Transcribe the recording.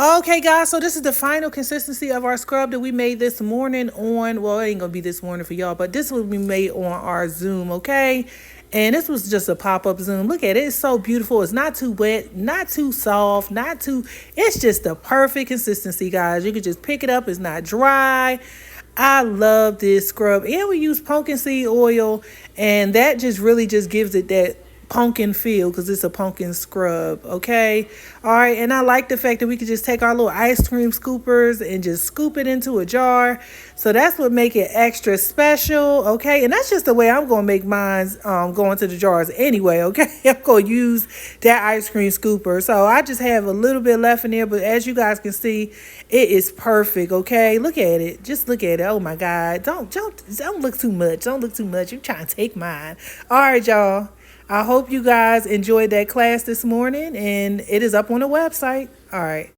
Okay, guys, so this is the final consistency of our scrub that we made this morning on, well, it ain't gonna be this morning for y'all, but this will be made on our Zoom, okay? And this was just a pop-up Zoom. Look at it, it's so beautiful. It's not too wet, not too soft, it's just the perfect consistency, guys. You can just pick it up, it's not dry. I love this scrub, and we use pumpkin seed oil, and that just really just gives it that pumpkin feel because it's a pumpkin scrub. Okay, all right. And I like the fact that we could just take our little ice cream scoopers and just scoop it into a jar, so that's what make it extra special. Okay, and that's just the way I'm gonna make mine, go into the jars anyway. Okay, I'm gonna use that ice cream scooper, so I just have a little bit left in there, but as you guys can see, it is perfect. Okay, look at it, just look at it. Oh my god, don't look too much, don't look too much. You trying to take mine. All right, y'all, I hope you guys enjoyed that class this morning, and it is up on the website. All right.